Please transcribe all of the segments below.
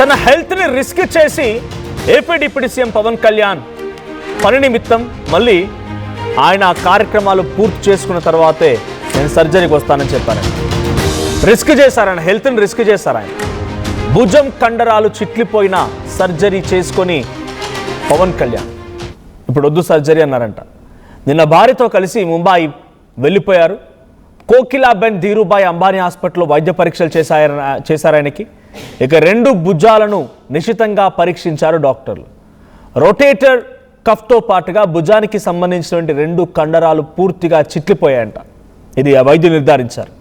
తన హెల్త్ని రిస్క్ చేసి AP deputy CM Pawan Kalyan పని నిమిత్తం మళ్ళీ ఆయన కార్యక్రమాలు పూర్తి చేసుకున్న తర్వాతే నేను సర్జరీకి వస్తానని చెప్పారు. రిస్క్ చేశారు, ఆయన హెల్త్ని రిస్క్ చేశారు. ఆయన భుజం కండరాలు చిట్లిపోయిన సర్జరీ చేసుకొని పవన్ కళ్యాణ్ ఇప్పుడు వద్దు సర్జరీ అన్నారంట. నిన్న భార్యతో కలిసి ముంబై వెళ్ళిపోయారు. కోకిలాబెన్ ధీరుభాయ్ అంబానీ హాస్పిటల్లో వైద్య పరీక్షలు చేశారు ఆయనకి. ఇక 2 భుజాలను నిశితంగా పరీక్షించారు డాక్టర్లు. రొటేటర్ కఫ్తో పాటుగా భుజానికి సంబంధించినటువంటి 2 కండరాలు పూర్తిగా చిట్లిపోయాయంట. ఇది వైద్యులు నిర్ధారించారు.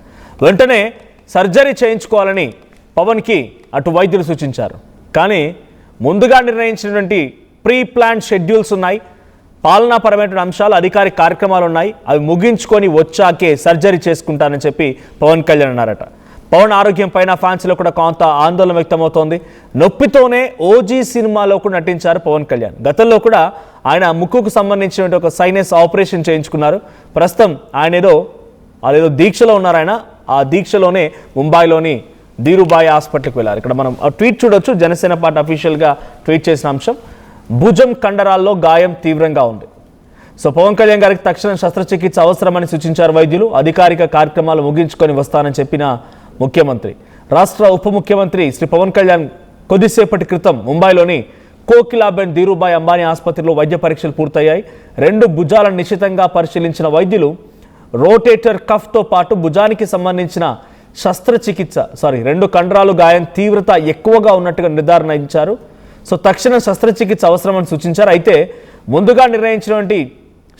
వెంటనే సర్జరీ చేయించుకోవాలని పవన్కి అటు వైద్యులు సూచించారు. కానీ ముందుగా నిర్ణయించినటువంటి ప్రీ ప్లాన్ షెడ్యూల్స్ ఉన్నాయి, పాలనాపరమైన అంశాలు, అధికారిక కార్యక్రమాలు ఉన్నాయి. అవి ముగించుకొని వచ్చాకే సర్జరీ చేసుకుంటానని చెప్పి పవన్ కళ్యాణ్ అన్నారట. పవన్ ఆరోగ్యం పైన ఫ్యాన్స్లో కూడా కొంత ఆందోళన వ్యక్తమవుతోంది. నొప్పితోనే ఓజీ సినిమాలో కూడా నటించారు పవన్ కళ్యాణ్. గతంలో కూడా ఆయన ముక్కుకు సంబంధించిన ఒక సైనస్ ఆపరేషన్ చేయించుకున్నారు. ప్రస్తుతం ఆయన ఏదో దీక్షలో ఉన్నారు. ఆయన ఆ దీక్షలోనే ముంబైలోని ధీరుభాయ్ హాస్పిటల్కి వెళ్ళారు. ఇక్కడ మనం ఆ ట్వీట్ చూడొచ్చు. జనసేన పార్టీ అఫీషియల్గా ట్వీట్ చేసిన అంశం, భుజం కండరాల్లో గాయం తీవ్రంగా ఉంది. సో పవన్ కళ్యాణ్ గారికి తక్షణ శస్త్రచికిత్స అవసరమని సూచించారు వైద్యులు. అధికారిక కార్యక్రమాలు ముగించుకొని వస్తానని చెప్పిన ముఖ్యమంత్రి, రాష్ట్ర ఉప ముఖ్యమంత్రి శ్రీ పవన్ కళ్యాణ్ కొద్దిసేపటి క్రితం ముంబైలోని కోకిలాబెన్ ధీరుభాయ్ అంబానీ ఆసుపత్రిలో వైద్య పరీక్షలు పూర్తయ్యాయి. 2 భుజాలను నిశితంగా పరిశీలించిన వైద్యులు రోటేటర్ కఫ్తో పాటు భుజానికి సంబంధించిన శస్త్రచికిత్స 2 కండరాలు గాయం తీవ్రత ఎక్కువగా ఉన్నట్టుగా నిర్ధారించారు. సో తక్షణ శస్త్రచికిత్స అవసరమని సూచించారు. అయితే ముందుగా నిర్ణయించినటువంటి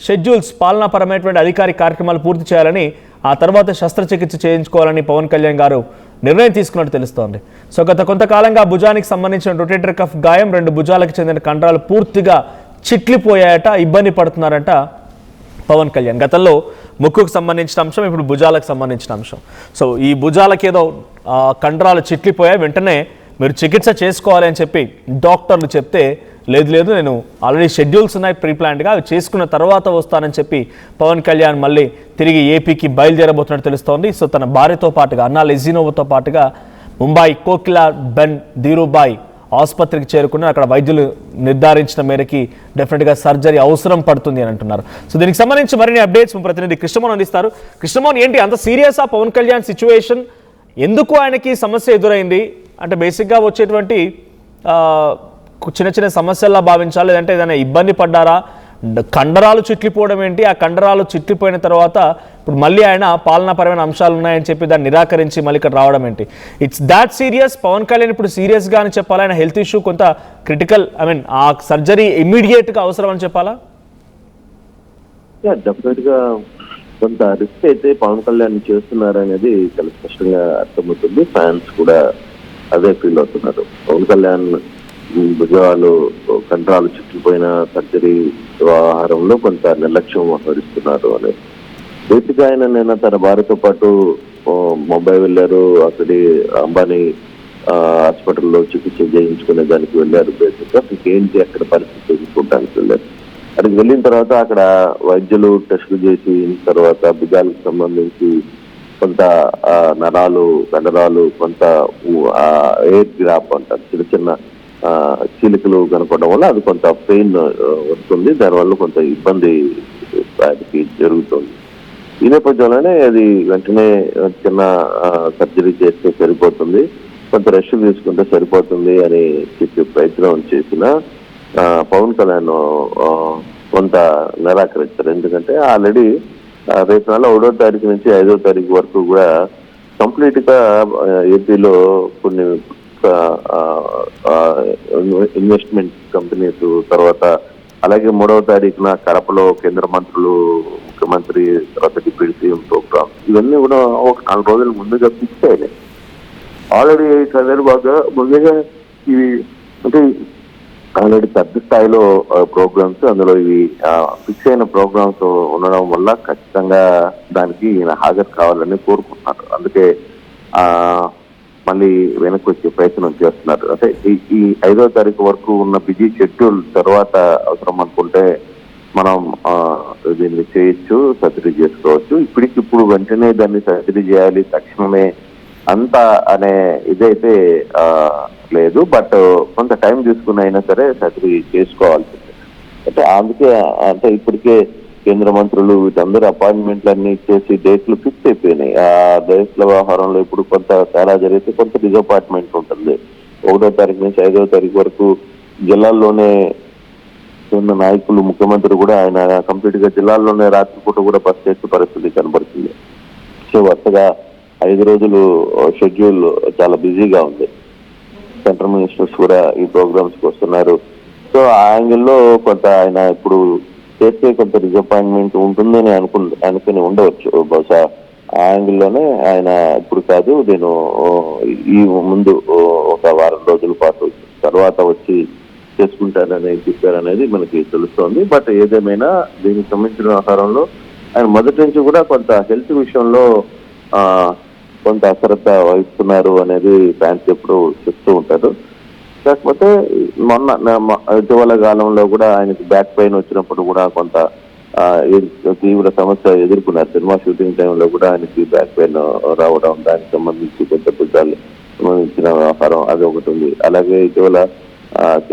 షెడ్యూల్స్, పాలనాపరమైనటువంటి అధికారిక కార్యక్రమాలు పూర్తి చేయాలని, ఆ తర్వాత శస్త్రచికిత్స చేయించుకోవాలని పవన్ కళ్యాణ్ గారు నిర్ణయం తీసుకున్నట్టు తెలుస్తోంది. సో గత కొంతకాలంగా భుజానికి సంబంధించిన రొటేటర్ కఫ్ గాయం, 2 భుజాలకు చెందిన కండరాలు పూర్తిగా చిట్లిపోయాయట, ఇబ్బంది పడుతున్నారట పవన్ కళ్యాణ్. గతంలో ముక్కుకు సంబంధించిన అంశం, ఇప్పుడు భుజాలకు సంబంధించిన అంశం. సో ఈ భుజాలకు ఏదో కండరాలు చిట్లిపోయాయి, వెంటనే మీరు చికిత్స చేసుకోవాలి అని చెప్పి డాక్టర్లు చెప్తే, లేదు నేను ఆల్రెడీ షెడ్యూల్స్ ఉన్నాయి ప్రీ ప్లాన్డ్గా, అవి చేసుకున్న తర్వాత వస్తానని చెప్పి పవన్ కళ్యాణ్ మళ్ళీ తిరిగి ఏపీకి బయలుదేరబోతున్నట్టు తెలుస్తోంది. సో తన భార్యతో పాటుగా అన్నా లెజినోవాతో పాటుగా ముంబై కోకిలాబెన్ ధీరుభాయ్ ఆసుపత్రికి చేరుకున్నారు. అక్కడ వైద్యులు నిర్ధారించిన మేరకి డెఫినెట్గా సర్జరీ అవసరం పడుతుంది అని అంటున్నారు. సో దీనికి సంబంధించి మరిన్ని అప్డేట్స్ మా ప్రతినిధి కృష్ణమోహన్ అందిస్తారు. కృష్ణమోహన్, ఏంటి అంత సీరియసా పవన్ కళ్యాణ్ సిచ్యువేషన్? ఎందుకు ఆయనకి సమస్య ఎదురైంది? అంటే బేసిక్గా వచ్చేటువంటి చిన్న సమస్యల్లా భావించాలి, లేదంటే ఏదైనా ఇబ్బంది పడ్డారా? కండరాలు చిట్లిపోవడం ఏంటి? ఆ కండరాలు చిట్లిపోయిన తర్వాత ఇప్పుడు మళ్ళీ ఆయన పాలనాపరమైన అంశాలు ఉన్నాయని చెప్పి దాన్ని నిరాకరించి మళ్ళీ ఇక్కడ రావడం ఏంటి? It's that serious? Pawan Kalyan ఇప్పుడు సీరియస్గా అని చెప్పాలా? ఆయన హెల్త్ ఇష్యూ కొంత క్రిటికల్, ఆ సర్జరీ ఇమ్మీడియట్గా అవసరం అని చెప్పాలా? డెఫినెట్గా కొంత రిస్క్ అయితే పవన్ కళ్యాణ్ చేస్తున్నారు అనేది చాలా స్పష్టంగా అర్థమవుతుంది. ఫ్యాన్స్ కూడా అదే ఫీల్ అవుతున్నారు. పవన్ కళ్యాణ్ భుజాలు కండరాలు చుట్టుపోయిన సర్జరీ వ్యవహారంలో కొంత నిర్లక్ష్యం వహిస్తున్నారు అని. బేసిక్గా ఆయన నిన్న తన భార్యతో పాటు ముంబై వెళ్ళారు. అక్కడి అంబానీ హాస్పిటల్లో చికిత్స చేయించుకునే దానికి వెళ్ళారు. బేసిక్గా ఇంకేంటి అక్కడ పరిస్థితి తెలుసుకోవడానికి వెళ్ళారు. అక్కడికి వెళ్ళిన తర్వాత అక్కడ వైద్యులు టెస్టులు చేసి తర్వాత భుజాలకు సంబంధించి కొంత నరాలు, కండరాలు, కొంత ఎయిర్ గ్రాప్ అంటారు, చిన్న చీలికలు కనుకోవడం వల్ల అది కొంత పెయిన్ వస్తుంది. దానివల్ల కొంత ఇబ్బంది ఆయనకి జరుగుతుంది. ఈ నేపథ్యంలోనే అది వెంటనే చిన్న సర్జరీ చేస్తే సరిపోతుంది, కొంత రెస్ట్ తీసుకుంటే సరిపోతుంది అని చెప్పే ప్రయత్నం చేసిన పవన్ కళ్యాణ్ కొంత నిరాకరించారు. ఎందుకంటే ఆల్రెడీ రేపు నెల 1వ తారీఖు నుంచి 5వ తారీఖు వరకు కూడా కంప్లీట్ గా ఏపీలో కొన్ని ఇన్వెస్ట్మెంట్ కంపెనీస్, తర్వాత అలాగే 3వ తారీఖున కడపలో కేంద్ర మంత్రులు, ముఖ్యమంత్రి, తర్వాత డిప్యూటీ సీఎం ప్రోగ్రామ్, ఇవన్నీ కూడా ఒక 4 రోజుల ముందుగా ఫిక్స్ అయినాయి. ఆల్రెడీ సందర్భంగా ముందుగా ఇవి అంటే ఆల్రెడీ పెద్ద స్థాయిలో ప్రోగ్రామ్స్, అందులో ఇవి ఫిక్స్ అయిన ప్రోగ్రామ్స్ ఉండడం వల్ల ఖచ్చితంగా దానికి ఈయన హాజరు కావాలని కోరుకుంటున్నారు. అందుకే మళ్ళీ వెనక్కి వచ్చే ప్రయత్నం చేస్తున్నారు. అంటే ఈ 5వ తారీఖు వరకు ఉన్న బిజీ షెడ్యూల్ తర్వాత అవసరం అనుకుంటే మనం దీన్ని చేయొచ్చు, సర్జరీ చేసుకోవచ్చు. ఇప్పటికిప్పుడు వెంటనే దాన్ని సర్జరీ చేయాలి, తక్షణమే అంత అనే ఇదైతే లేదు. బట్ కొంత టైం తీసుకుని అయినా సరే సర్జరీ చేసుకోవాల్సింది. అంటే అందుకే అంటే ఇప్పటికే కేంద్ర మంత్రులు వీటందరూ అపాయింట్మెంట్లన్నీ ఇచ్చేసి డేట్లు ఫిక్స్ అయిపోయినాయి. ఆ డేట్ల వ్యవహారంలో ఇప్పుడు కొంత తేడా జరిగితే కొంత డిసప్పాయింట్మెంట్ ఉంటుంది. 1వ తారీఖు నుంచి 5వ తారీఖు వరకు జిల్లాల్లోనే ఉన్న నాయకులు, ముఖ్యమంత్రి కూడా ఆయన కంప్లీట్ గా జిల్లాల్లోనే రాత్రిపూట కూడా బస్ చేసే పరిస్థితి కనబడుతుంది. సో వరుసగా 5 రోజులు షెడ్యూల్ చాలా బిజీగా ఉంది. సెంట్రల్ మినిస్టర్స్ కూడా ఈ ప్రోగ్రామ్స్ కి వస్తున్నారు. సో ఆ యాంగిల్లో కొంత ఆయన ఇప్పుడు చేస్తే కొంత డిసప్పాయింట్మెంట్ ఉంటుందని అనుకుని ఉండవచ్చు. బహుశా ఆ యాంగిల్లోనే ఆయన ఇప్పుడు కాదు, నేను ఈ ముందు ఒక వారం రోజుల పాటు తర్వాత వచ్చి చేసుకుంటారని చెప్పారనేది మనకి తెలుస్తోంది. బట్ ఏదేమైనా దీనికి సంబంధించిన వ్యవహారంలో ఆయన మొదటి నుంచి కూడా కొంత హెల్త్ విషయంలో కొంత అశ్రద్ధ వహిస్తున్నారు అనేది ఫ్యాన్స్ ఎప్పుడు చెప్తూ ఉంటారు. కాకపోతే ఇటీవల కాలంలో కూడా ఆయనకి బ్యాక్ పెయిన్ వచ్చినప్పుడు కూడా కొంత తీవ్ర సమస్య ఎదుర్కొన్నారు. సినిమా షూటింగ్ టైంలో కూడా ఆయనకి బ్యాక్ పెయిన్ రావడం, దానికి సంబంధించి కొంత భుజాలు సంబంధించిన వ్యవహారం అది ఒకటి ఉంది. అలాగే ఇటీవల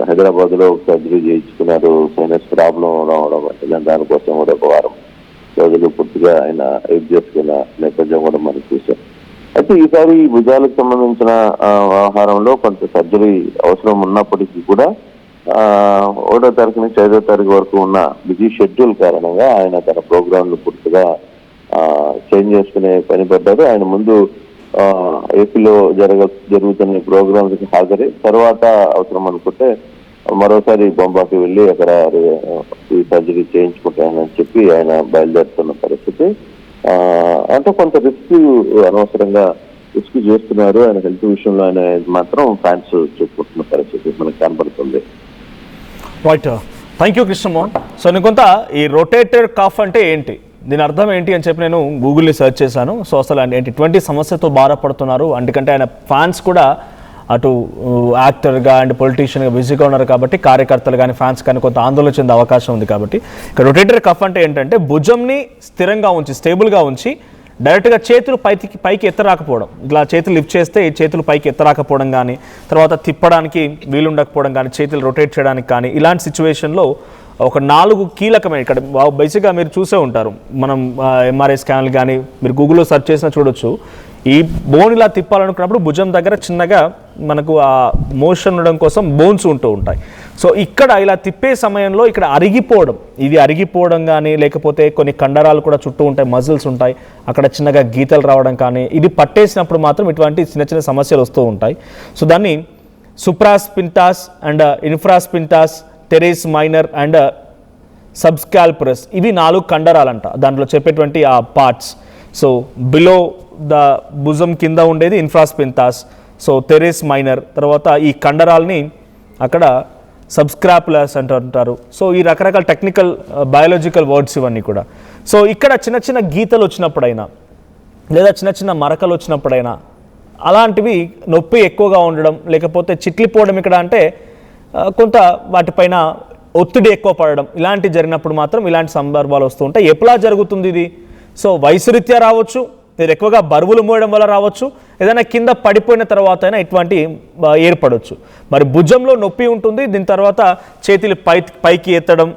హైదరాబాద్ లో సర్జరీ చేయించుకున్నారు, సైనస్ ప్రాబ్లం రావడం. అంటే దానికోసం కూడా ఒక వారం రోజులు పూర్తిగా ఆయన వెయిట్ చేసుకున్న నేపథ్యం కూడా మనం చూసాం. అయితే ఈసారి ఈ భుజాలకు సంబంధించిన వ్యవహారంలో కొంత సర్జరీ అవసరం ఉన్నప్పటికీ కూడా 1వ తారీఖు నుంచి 5వ తారీఖు వరకు ఉన్న బిజీ షెడ్యూల్ కారణంగా ఆయన తన ప్రోగ్రామ్ ను పూర్తిగా చేంజ్ చేసుకునే పని పడ్డారు. ఆయన ముందు ఏపీలో జరుగుతున్న ప్రోగ్రామ్స్ కి హాజరై తర్వాత అవసరం అనుకుంటే మరోసారి బొంబాకి వెళ్ళి అక్కడ ఈ సర్జరీ చేయించుకుంటానని చెప్పి ఆయన బయలుదేరుతున్న పరిస్థితి. అంటే కొంత రిస్క్ అనవసరంగా రిస్క్ చేస్తున్నారు ఆయన హెల్త్ విషయంలో ఆయన మాత్రం ఫ్యాన్స్ చెప్పుకుంటున్న పరిస్థితి మనకు కనబడుతుంది. Right, thank you Krishnamohan. So నేను కొంత ఈ రొటేటర్ కాఫ్ అంటే ఏంటి, దీని అర్థం ఏంటి అని చెప్పి నేను గూగుల్లో సెర్చ్ చేశాను. సో అసలు ఏంటి ఇటువంటి సమస్యతో బాధపడుతున్నారు, అందుకంటే ఆయన ఫ్యాన్స్ కూడా అటు యాక్టర్గా అండ్ పొలిటీషియన్గా బిజీగా ఉన్నారు కాబట్టి కార్యకర్తలు కానీ ఫ్యాన్స్ కానీ కొంత ఆందోళన చెందే అవకాశం ఉంది. కాబట్టి ఇక్కడ రొటేటర్ కఫ్ అంటే ఏంటంటే భుజంని స్థిరంగా ఉంచి స్టేబుల్గా ఉంచి డైరెక్ట్గా చేతులు పైకి ఎత్తరాకపోవడం. ఇట్లా చేతులు లిఫ్ట్ చేస్తే ఈ చేతులు పైకి ఎత్తరాకపోవడం కానీ, తర్వాత తిప్పడానికి వీలుండకపోవడం కానీ, చేతులు రొటేట్ చేయడానికి కానీ, ఇలాంటి సిచ్యువేషన్లో ఒక 4 కీలకమైన ఇక్కడ బేసిక్గా మీరు చూసే ఉంటారు. మనం ఎంఆర్ఐ స్కాన్లు కానీ మీరు గూగుల్లో సెర్చ్ చేసినా చూడొచ్చు. ఈ బోన్ ఇలా తిప్పాలనుకున్నప్పుడు భుజం దగ్గర చిన్నగా మనకు ఆ మోషన్ ఉండడం కోసం బోన్స్ ఉంటూ ఉంటాయి. సో ఇక్కడ ఇలా తిప్పే సమయంలో ఇక్కడ అరిగిపోవడం, ఇది అరిగిపోవడం కానీ లేకపోతే కొన్ని కండరాలు కూడా చుట్టూ ఉంటాయి, మజిల్స్ ఉంటాయి, అక్కడ చిన్నగా గీతలు రావడం కానీ, ఇది పట్టేసినప్పుడు మాత్రం ఇటువంటి చిన్న చిన్న సమస్యలు వస్తూ ఉంటాయి. సో దాన్ని సుప్రాస్పింటాస్ అండ్ ఇన్ఫ్రాస్పింటాస్, టెరెస్ మైనర్ అండ్ సబ్స్కాల్పరస్, ఇవి 4 కండరాలంట దాంట్లో చెప్పేటువంటి ఆ పార్ట్స్. సో బిలో ద భుజం కింద ఉండేది ఇన్ఫ్రాస్పింటాస్, సో టెరెస్ మైనర్, తర్వాత ఈ కండరాల్ని అక్కడ సబ్స్క్రాపులస్ అంటారు. సో ఈ రకరకాల టెక్నికల్ బయాలజికల్ వర్డ్స్ ఇవన్నీ కూడా. సో ఇక్కడ చిన్న చిన్న గీతలు వచ్చినప్పుడైనా లేదా చిన్న చిన్న మరకలు వచ్చినప్పుడైనా అలాంటివి నొప్పి ఎక్కువగా ఉండడం లేకపోతే చిట్లిపోవడం ఇక్కడ అంటే కొంత వాటిపైన ఒత్తిడి ఎక్కువ పడడం ఇలాంటి జరిగినప్పుడు మాత్రం ఇలాంటి సందర్భాలు వస్తూ ఉంటాయి. ఎప్పుడా జరుగుతుంది ఇది? సో వయసు రీత్యా రావచ్చు, మీరు ఎక్కువగా బరువులు మోయడం వల్ల రావచ్చు, ఏదైనా కింద పడిపోయిన తర్వాత అయినా ఇటువంటి ఏర్పడవచ్చు. మరి భుజంలో నొప్పి ఉంటుంది, దీని తర్వాత చేతులు పైకి ఎత్తడం,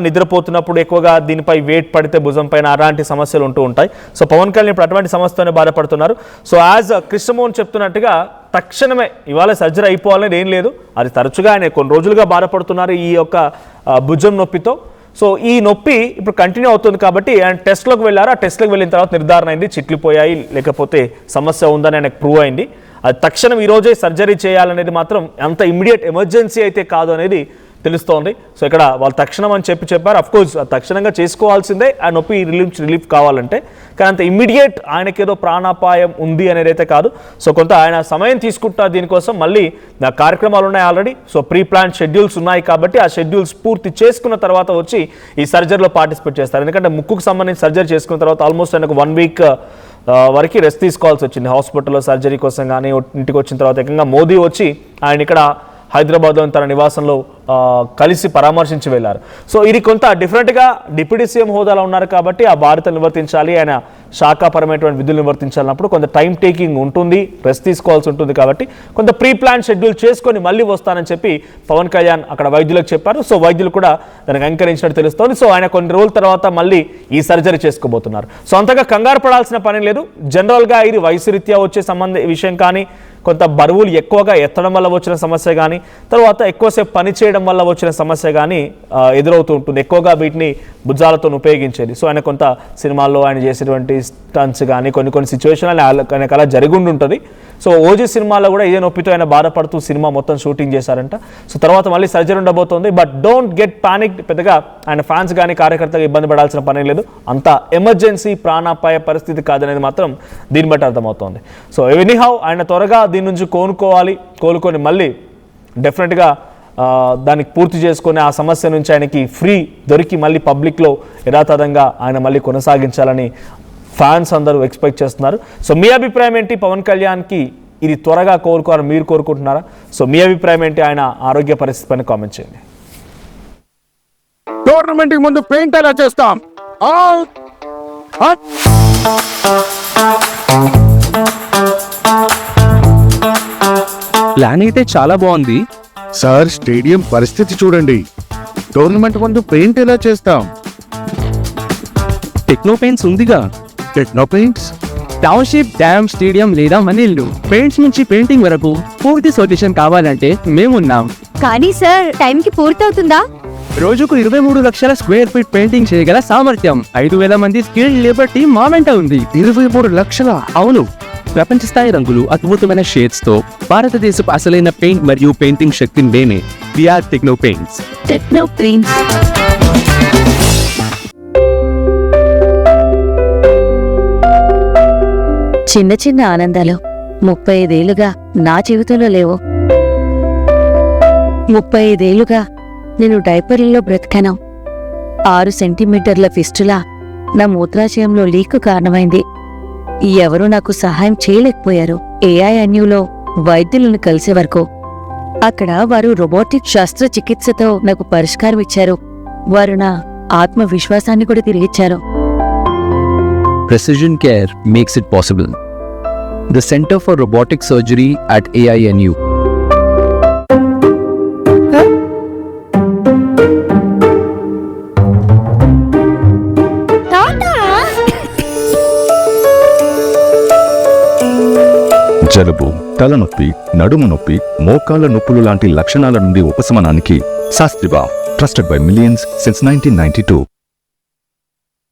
నిద్రపోతున్నప్పుడు ఎక్కువగా దీనిపై వెయిట్ పడితే భుజం పైన అలాంటి సమస్యలు ఉంటూ ఉంటాయి. సో పవన్ కళ్యాణ్ ఇప్పుడు అటువంటి సమస్యతోనే బాధపడుతున్నారు. సో యాజ్ కృష్ణమోహన్ చెప్తున్నట్టుగా తక్షణమే ఇవాళ సర్జరీ అయిపోవాలని ఏం లేదు, అది తరచుగా ఆయన కొన్ని రోజులుగా బాధపడుతున్నారు ఈ యొక్క భుజం నొప్పితో. సో ఈ నొప్పి ఇప్పుడు కంటిన్యూ అవుతుంది కాబట్టి ఆయన టెస్ట్లోకి వెళ్ళారు. ఆ టెస్ట్లోకి వెళ్ళిన తర్వాత నిర్ధారణ అయింది, చిట్లిపోయాయి లేకపోతే సమస్య ఉందని ఆయనకు ప్రూవ్ అయింది. అది తక్షణం ఈరోజే సర్జరీ చేయాలనేది మాత్రం అంత ఇమ్మీడియట్ ఎమర్జెన్సీ అయితే కాదు అనేది తెలుస్తోంది. సో ఇక్కడ వాళ్ళు తక్షణం అని చెప్పారు. అఫ్కోర్స్ తక్షణంగా చేసుకోవాల్సిందే ఆ నొప్పి రిలీఫ్ కావాలంటే, కానీ అంత ఇమ్మీడియట్ ఆయనకేదో ప్రాణాపాయం ఉంది అనేది అయితే కాదు. సో కొంత ఆయన సమయం తీసుకుంటారు దీనికోసం. మళ్ళీ నా కార్యక్రమాలు ఉన్నాయి already. So pre plan schedules ఉన్నాయి కాబట్టి ఆ షెడ్యూల్స్ పూర్తి చేసుకున్న తర్వాత వచ్చి ఈ సర్జరీలో పార్టిసిపేట్ చేస్తారు. ఎందుకంటే ముక్కుకు సంబంధించి సర్జరీ చేసుకున్న తర్వాత ఆల్మోస్ట్ ఆయనకు 1 వీక్ వరకు రెస్ట్ తీసుకోవాల్సి వచ్చింది హాస్పిటల్లో సర్జరీ కోసం. కానీ ఇంటికి వచ్చిన తర్వాత ఏకంగా మోదీ వచ్చి ఆయన ఇక్కడ హైదరాబాద్లో తన నివాసంలో కలిసి పరామర్శించి వెళ్ళారు. సో ఇది కొంత డిఫరెంట్గా డిప్యూటీ సీఎం హోదాలో ఉన్నారు కాబట్టి ఆ బాధ్యతలు నిర్వర్తించాలి, ఆయన శాఖాపరమైనటువంటి విధులు నిర్వర్తించాలన్నప్పుడు కొంత టైం టేకింగ్ ఉంటుంది, రెస్ట్ తీసుకోవాల్సి ఉంటుంది. కాబట్టి కొంత ప్రీ ప్లాన్ షెడ్యూల్ చేసుకొని మళ్ళీ వస్తానని చెప్పి పవన్ కళ్యాణ్ అక్కడ వైద్యులకు చెప్పారు. సో వైద్యులు కూడా దానికి అంకరించినట్టు తెలుస్తోంది. సో ఆయన కొన్ని రోజుల తర్వాత మళ్ళీ ఈ సర్జరీ చేసుకోబోతున్నారు. సో అంతగా కంగారు పడాల్సిన పని లేదు. జనరల్గా ఇది వయసు రీత్యా వచ్చే విషయం కానీ, కొంత బరువులు ఎక్కువగా ఎత్తడం వల్ల వచ్చిన సమస్య కానీ, తర్వాత ఎక్కువసేపు పని చేయడం వల్ల వచ్చిన సమస్య కానీ ఎదురవుతూ ఉంటుంది. ఎక్కువగా వీటిని భుజాలతో ఉపయోగించేది. సో ఆయన కొంత సినిమాల్లో ఆయన చేసేటువంటి స్టంట్స్ కానీ కొన్ని సిచ్యువేషన్లు ఆయనకు అలా జరిగి ఉంటుంది. సో ఓజీ సినిమాలో కూడా ఇదే నొప్పితో ఆయన బాధపడుతూ సినిమా మొత్తం షూటింగ్ చేశారంట. సో తర్వాత మళ్ళీ సర్జరీ ఉండబోతోంది. But don't get panic. పెద్దగా ఆయన ఫ్యాన్స్ కానీ కార్యకర్తగా ఇబ్బంది పడాల్సిన పని లేదు. అంత ఎమర్జెన్సీ ప్రాణాపాయ పరిస్థితి కాదనేది మాత్రం దీన్ని బట్టి అర్థమవుతోంది. సో ఎనీహౌ ఆయన త్వరగా దీని నుంచి కోలుకొని మళ్ళీ డెఫినెట్గా దానికి పూర్తి చేసుకొని ఆ సమస్య నుంచి ఆయనకి ఫ్రీ దొరికి మళ్ళీ పబ్లిక్లో యథాతథంగా ఆయన మళ్ళీ కొనసాగించాలని ఫ్యాన్స్ అందరూ ఎక్స్పెక్ట్ చేస్తున్నారు. సో మీ అభిప్రాయం ఏంటి? పవన్ కళ్యాణ్కి ఇది త్వరగా కోలుకోవాలని మీరు కోరుకుంటున్నారా? సో మీ అభిప్రాయం ఏంటి? ఆయన ఆరోగ్య పరిస్థితి పైన కామెంట్ చేయండి. టోర్నమెంట్ ముందు పెయింట్ ఎలా చేస్తాం? ప్లాన్ అయితే చాలా బాగుంది సార్, స్టేడియం పరిస్థితి చూడండి. టోర్నమెంట్ ముందు పెయింట్ ఎలా చేస్తాం? టెక్నో పెయింట్స్ ఉందిగా. Techno paints, township, dam, stadium లేదా మనీళ్ళు, పెయింట్స్ నుంచి పెయింటింగ్ వరకు పూర్తి సొల్యూషన్ కావాలంటే మేమున్నాం. కానీ సార్, టైంకి పూర్తవుతుందా? రోజుకు 23 లక్షల స్క్వేర్ ఫీట్ పెయింటింగ్ చేయగల సామర్థ్యం, 5,000 మంది స్కిల్డ్ లేబర్ టీం మా వెంట ఉంది. 23 లక్షల? అవును, ప్రపంచ స్థాయి రంగులు, అద్భుతమైన షేడ్స్ తో భారతదేశపు అసలైన పెయింట్ మరియు పెయింటింగ్ శక్తిని నేనే we are Techno Paints. Techno Paints. చిన్న చిన్న ఆనందాలు 35 ఏళ్లుగా నా జీవితంలో లేవు. 35 ఏళ్లుగా నేను డైపర్లలో బ్రతికాను. 6 సెంటీమీటర్ల ఫిస్టులా నా మూత్రాశయంలో లీకు కారణమైంది. ఎవరూ నాకు సహాయం చేయలేకపోయారు. ఏఐఎన్యూలో వైద్యులను కలిసే వరకు. అక్కడ వారు రోబోటిక్ శస్త్రచికిత్సతో నాకు పరిష్కారం ఇచ్చారు. వారు నా ఆత్మవిశ్వాసాన్ని కూడా తిరిగిచ్చారు. Precision care makes it possible. The Center for Robotic Surgery at AINU. జలుబు, తలనొప్పి, నడుము నొప్పి, మోకాళ్ల నొప్పులు లాంటి లక్షణాల నుండి ఉపశమనానికి శాస్త్రిబా, ట్రస్టెడ్ బై మిలియన్స్ సిన్స్ 1992.